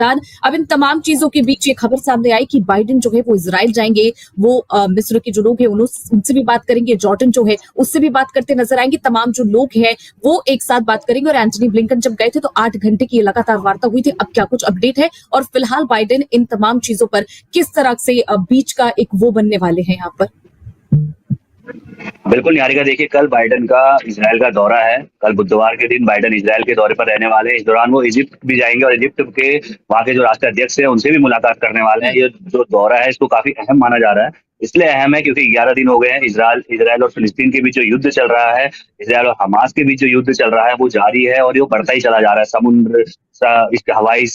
अब इन तमाम चीजों के बीच ये खबर सामने आई कि बाइडेन जो है वो इजराइल जाएंगे, वो मिस्र के जो लोग हैं उनसे भी बात करेंगे, जॉर्डन जो है उससे भी बात करते नजर आएंगे। तमाम जो लोग हैं वो एक साथ बात करेंगे। और एंटनी ब्लिंकन जब गए थे तो 8 घंटे की लगातार वार्ता हुई थी। अब क्या कुछ अपडेट है और फिलहाल बाइडेन इन तमाम चीजों पर किस तरह से बीच का एक वो बनने वाले हैं यहाँ पर? बिल्कुल निहारिका, देखिए कल बाइडेन का इजराइल का दौरा है। कल बुधवार के दिन बाइडेन इजराइल के दौरे पर रहने वाले हैं। इस दौरान वो इजिप्ट भी जाएंगे और इजिप्ट के वहाँ के जो राष्ट्राध्यक्ष हैं उनसे भी मुलाकात करने वाले हैं। ये जो दौरा है इसको काफी अहम माना जा रहा है। इसलिए अहम है क्योंकि 11 दिन हो गए हैं इजराइल और फिलिस्तीन के बीच जो युद्ध चल रहा है, इजराइल और हमास के बीच जो युद्ध चल रहा है वो जारी है और ये बढ़ता ही चला जा रहा है। समुद्र इसके हवाई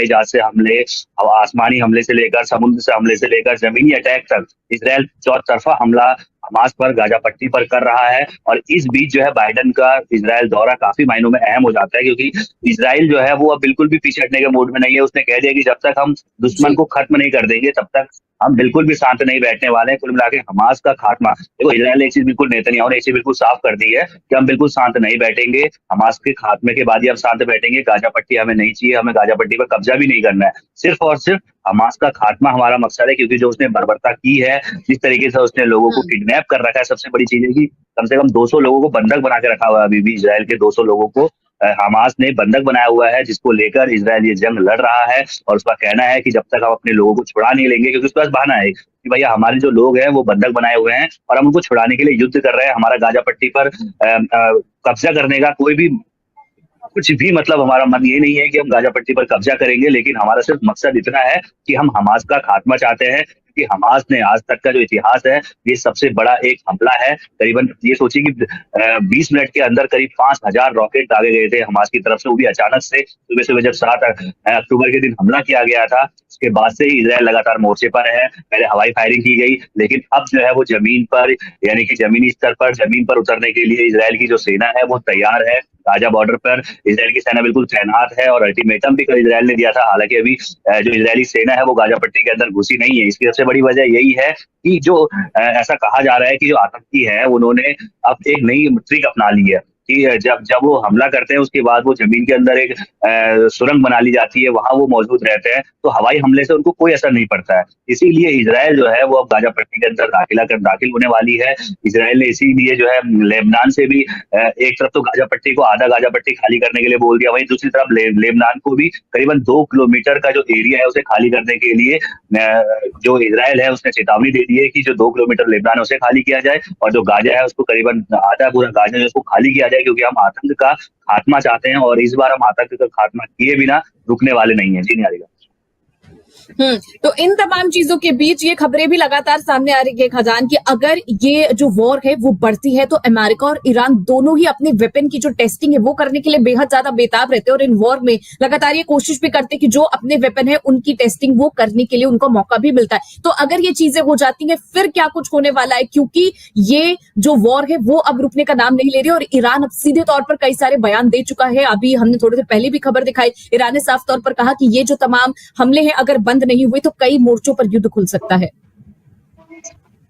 जहाज से हमले, आसमानी हमले से लेकर समुद्र से हमले से लेकर जमीनी अटैक तक इजराइल चौतरफा हमला हमास पर, गाजा पट्टी पर कर रहा है। और इस बीच जो है बाइडेन का इजराइल दौरा काफी मायनों में अहम हो जाता है क्योंकि इजराइल जो है वो अब बिल्कुल भी पीछे हटने के मूड में नहीं है। उसने कह दिया कि जब तक हम दुश्मन को खत्म नहीं कर देंगे तब तक हम बिल्कुल भी शांत नहीं बैठने वाले हैं। कुल मिला के हमास का खात्मा, देखो इजराइल ने एक चीज बिल्कुल, नेतन्याहू ने एक चीज बिल्कुल साफ कर दी है कि हम बिल्कुल शांत नहीं बैठेंगे। हमास के खात्मे के बाद ही हम शांत बैठेंगे। गाजा पट्टी हमें नहीं चाहिए, हमें गाजा पट्टी पर कब्जा भी नहीं करना है। सिर्फ और सिर्फ हमास का खात्मा हमारा मकसद है क्योंकि जो उसने बर्बरता की है, जिस तरीके से उसने लोगों को किडनैप कर रखा है। सबसे बड़ी चीज है कि कम से कम 200 लोगों को बंधक बना के रखा हुआ है। अभी भी इजराइल के 200 लोगों को हमास ने बंधक बनाया हुआ है, जिसको लेकर इजराइल ये जंग लड़ रहा है। और उसका कहना है कि जब तक हम अपने लोगों को छुड़ा नहीं लेंगे, क्योंकि उसके पास बहाना है कि भैया हमारे जो लोग हैं वो बंधक बनाए हुए हैं और हम उनको छुड़ाने के लिए युद्ध कर रहे हैं। हमारा गाजा पट्टी पर कब्जा करने का कोई भी कुछ भी मतलब, हमारा मन ये नहीं है कि हम गाजा पट्टी पर कब्जा करेंगे, लेकिन हमारा सिर्फ मकसद इतना है कि हम हमास का खात्मा चाहते हैं। कि हमास ने आज तक का जो इतिहास है ये सबसे बड़ा एक हमला है। करीबन ये सोचिए कि 20 मिनट के अंदर करीब 5000 रॉकेट दागे गए थे हमास की तरफ से, वो भी अचानक से। सुबह सुबह जब 7 अक्टूबर के दिन हमला किया गया था उसके बाद से ही इजराइल लगातार मोर्चे पर है। पहले हवाई फायरिंग की गई, लेकिन अब जो है वो जमीन पर, यानी कि जमीनी स्तर पर जमीन पर उतरने के लिए इजराइल की जो सेना है वो तैयार है। गाजा बॉर्डर पर इजराइल की सेना बिल्कुल तैनात है और अल्टीमेटम भी कल इजराइल ने दिया था। हालांकि अभी जो इजरायली सेना है वो गाजा पट्टी के अंदर घुसी नहीं है। इसकी सबसे बड़ी वजह यही है कि जो ऐसा कहा जा रहा है कि जो आतंकी है उन्होंने अब एक नई ट्रिक अपना ली है कि जब वो हमला करते हैं उसके बाद वो जमीन के अंदर एक सुरंग बना ली जाती है, वहां वो मौजूद रहते हैं, तो हवाई हमले से उनको कोई असर नहीं पड़ता है। इसीलिए इजराइल जो है वो अब गाजा पट्टी के अंदर दाखिल होने वाली है। इजराइल ने इसीलिए जो है लेबनान से भी एक तरफ तो गाजा पट्टी को, आधा गाजा पट्टी खाली करने के लिए बोल दिया, वहीं दूसरी तरफ लेबनान को भी करीबन 2 किलोमीटर का जो एरिया है उसे खाली करने के लिए जो इजराइल है उसने चेतावनी दे दी है कि जो 2 किलोमीटर लेबनान है उसे खाली किया जाए और जो गाजा है उसको करीबन आधा पूरा गाजा है उसको खाली किया जाए, क्योंकि हम आतंक का खात्मा चाहते हैं और इस बार हम आतंक का खात्मा किए बिना रुकने वाले नहीं है। जी निहारिका। तो इन तमाम चीजों के बीच ये खबरें भी लगातार सामने आ रही है खजान की, अगर ये जो वॉर है वो बढ़ती है तो अमेरिका और ईरान दोनों ही अपने वेपन की जो टेस्टिंग है वो करने के लिए बेहद ज्यादा बेताब रहते हैं और इन वॉर में लगातार ये कोशिश भी करते हैं कि जो अपने वेपन है उनकी टेस्टिंग वो करने के लिए उनको मौका भी मिलता है। तो अगर ये चीजें हो जाती हैं फिर क्या कुछ होने वाला है, क्योंकि ये जो वॉर है वो अब रुकने का नाम नहीं ले रही और ईरान अब सीधे तौर पर कई सारे बयान दे चुका है। अभी हमने थोड़ी देर पहले भी खबर दिखाई, ईरान ने साफ तौर पर कहा कि ये जो तमाम हमले हैं अगर बंद नहीं हुए तो कई मोर्चों पर युद्ध खुल सकता है।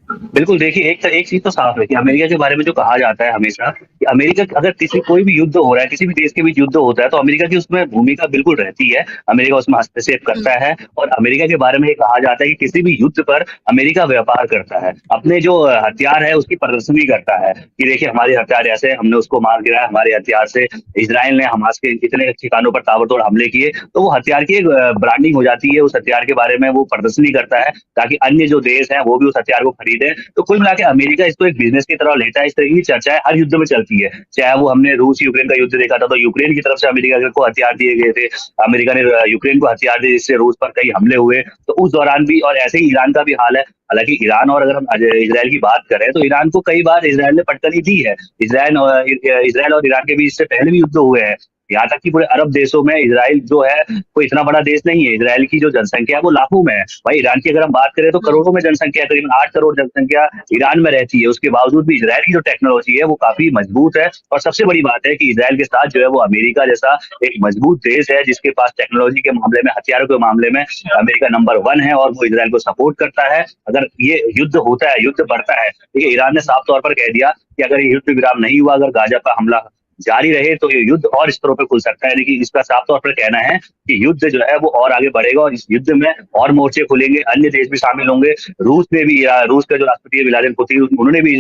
बिल्कुल, देखिए एक चीज तो साफ है कि अमेरिका के बारे में जो कहा जाता है हमेशा कि अमेरिका अगर कोई भी युद्ध हो रहा है, किसी भी देश के बीच युद्ध होता है तो अमेरिका की उसमें भूमिका बिल्कुल रहती है। अमेरिका उसमें हस्तक्षेप करता है और अमेरिका के बारे में ये कहा जाता है कि किसी भी युद्ध पर अमेरिका व्यापार करता है, अपने जो हथियार है उसकी प्रदर्शनी करता है कि देखिए हमारे हथियार ऐसे, हमने उसको मार गिराया हमारे हथियार से। इजराइल ने हमास के इतने ठिकानों पर ताबड़तोड़ हमले किए, तो वो हथियार की एक ब्रांडिंग हो जाती है, उस हथियार के बारे में वो प्रदर्शनी करता है ताकि अन्य जो देश है वो भी उस हथियार को खरीदे। तो कुल मिला के अमेरिका इसको एक बिजनेस की तरह लेता है। इस तरह की चर्चाएं हर युद्ध में चलती है, चाहे वो हमने रूस यूक्रेन का युद्ध देखा था तो यूक्रेन की तरफ से अमेरिका को हथियार दिए गए थे, अमेरिका ने यूक्रेन को हथियार दिए जिससे रूस पर कई हमले हुए, तो उस दौरान भी। और ऐसे ही ईरान का भी हाल है। हालांकि ईरान और अगर हम इजराइल की बात करें तो ईरान को कई बार इजराइल ने पटकनी दी है। इजराइल और ईरान के बीच इससे पहले भी युद्ध हुए हैं। यहाँ तक कि पूरे अरब देशों में इजराइल जो है कोई इतना बड़ा देश नहीं है। इजराइल की जो जनसंख्या है वो लाखों में है। भाई ईरान की अगर हम बात करें तो करोड़ों में जनसंख्या है, करीबन 8 करोड़ जनसंख्या ईरान में रहती है। उसके बावजूद भी इजराइल की जो टेक्नोलॉजी है वो काफी मजबूत है। और सबसे बड़ी बात है कि इजराइल के साथ जो है वो अमेरिका जैसा एक मजबूत देश है जिसके पास टेक्नोलॉजी के मामले में, हथियारों के मामले में अमेरिका नंबर 1 है और वो इजराइल को सपोर्ट करता है। अगर ये युद्ध होता है, युद्ध बढ़ता है, देखिए ईरान ने साफ तौर पर कह दिया कि अगर ये युद्ध विराम नहीं हुआ, अगर गाजा पर हमला जारी रहे तो ये युद्ध और स्तरों पर खुल सकता है। लेकिन इसका साफ तौर पर कहना है कि युद्ध जो है वो और आगे बढ़ेगा और इस युद्ध में और मोर्चे खुलेंगे, अन्य देश भी शामिल होंगे। रूस के जो राष्ट्रपति है व्लादिमीर पुतिन, उन्होंने भी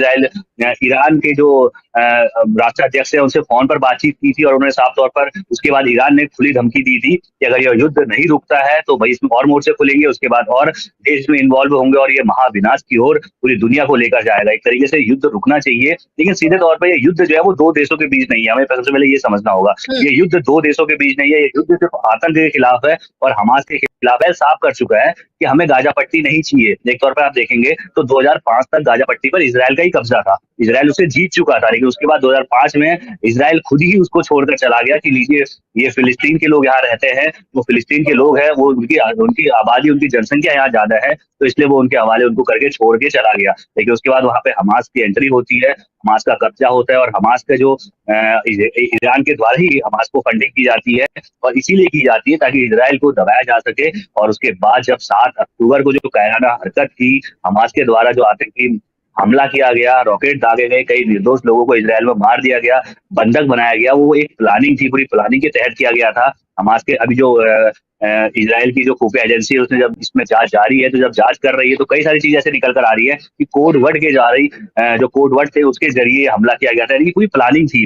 ईरान के जो राष्ट्राध्यक्ष है उनसे फोन पर बातचीत की थी और उन्होंने साफ तौर पर उसके बाद ईरान ने खुली धमकी दी थी कि अगर यह युद्ध नहीं रुकता है तो भाई इसमें और मोर्चे खुलेंगे, उसके बाद और देश में इन्वॉल्व होंगे और ये महाविनाश की ओर पूरी दुनिया को लेकर जाएगा। एक तरीके से युद्ध रुकना चाहिए, लेकिन सीधे तौर पर ये युद्ध जो है वो दो देशों के बीच नहीं है। हमें सबसे पहले ये समझना होगा, ये युद्ध दो देशों के बीच नहीं है, ये युद्ध सिर्फ आतंक के खिलाफ है और हमास के खिलाफ है। साफ कर चुका है कि हमें गाजा पट्टी नहीं चाहिए। एक तौर पर आप देखेंगे तो 2005 तक गाजा पट्टी पर इजराइल का ही कब्जा था, इजराइल उसे जीत चुका था, लेकिन उसके बाद 2005 में इजराइल खुद ही उसको छोड़कर चला गया कि लीजिए ये फिलिस्तीन के लोग यहाँ रहते हैं, वो फिलिस्तीन के लोग हैं, वो उनकी आबादी, उनकी जनसंख्या यहाँ ज्यादा है, तो इसलिए वो उनके हवाले उनको करके छोड़ के चला गया। लेकिन उसके बाद वहां पे हमास की एंट्री होती है, हमास का कब्जा होता है और हमास का जो ईरान के द्वारा ही हमास को फंडिंग की जाती है और इसीलिए की जाती है ताकि इजराइल को दबाया जा सके। और उसके बाद जब 7 अक्टूबर को जो कायराना हरकत की हमास के द्वारा, जो आतंकी हमला किया गया, रॉकेट दागे गए, कई निर्दोष लोगों को इजराइल में मार दिया गया, बंधक बनाया गया, वो एक प्लानिंग थी, पूरी प्लानिंग के तहत किया गया था। हमास के अभी जो इजराइल की जो खुफिया एजेंसी है उसने जब इसमें जांच जारी है, तो जब जांच कर रही है तो कई सारी चीजें ऐसे निकल कर आ रही है कि कोड वर्ड के जा रही जो कोड वर्ड थे उसके जरिए हमला किया गया था, यानी पूरी प्लानिंग थी।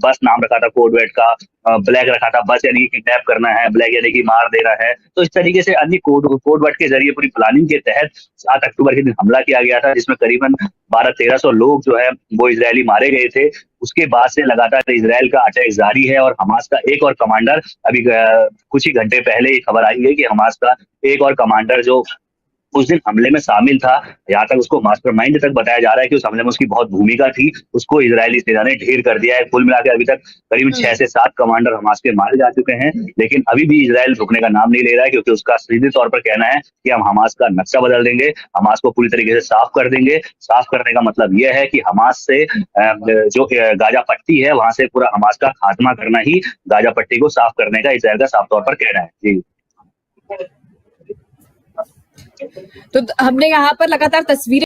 बस नाम रखा था कोड वर्ड का, ब्लैक रखा था बस यानी कि किडनैप करना है, ब्लैक यानी कि मार देना है। तो इस तरीके से अन्य कोड वर्ड के जरिए पूरी प्लानिंग के तहत 7 अक्टूबर के दिन हमला किया गया था, जिसमें करीबन 1200-1300 लोग जो है वो इजरायली मारे गए थे। उसके बाद से लगातार इजराइल का अटैक जारी है और हमास का एक और कमांडर, अभी कुछ ही घंटे पहले खबर आई है कि हमास का एक और कमांडर जो उस दिन हमले में शामिल था, यहाँ तक उसको मास्टरमाइंड तक बताया जा रहा है कि उस हमले में उसकी बहुत भूमिका थी, उसको इजरायली सेना ने ढेर कर दिया है। कुल मिलाकर अभी तक करीब 6 से 7 कमांडर हमास के मारे जा चुके हैं, लेकिन अभी भी इजराइल रुकने का नाम नहीं ले रहा है, क्योंकि उसका सीधे तौर पर कहना है कि हम हमास का नक्शा बदल देंगे, हमास को पूरी तरीके से साफ कर देंगे। साफ करने का मतलब यह है कि हमास से जो गाजा पट्टी है वहां से पूरा हमास का खात्मा करना ही गाजा पट्टी को साफ करने का इजराइल का साफ तौर पर कहना है। जी, तो हमने यहाँ पर लगातार तस्वीरें